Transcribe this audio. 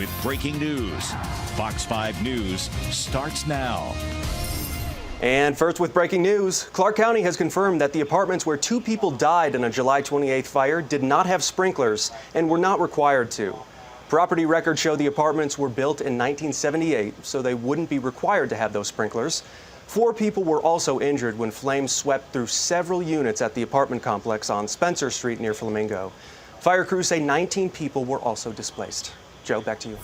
With breaking news, Fox 5 News starts now. And first with breaking news, Clark County has confirmed that the apartments where 2 people died in a July 28th fire did not have sprinklers and were not required to. Property records show the apartments were built in 1978, so they wouldn't be required to have those sprinklers. 4 people were also injured when flames swept through several units at the apartment complex on Spencer Street near Flamingo. Fire crews say 19 people were also displaced. Joe, back to you.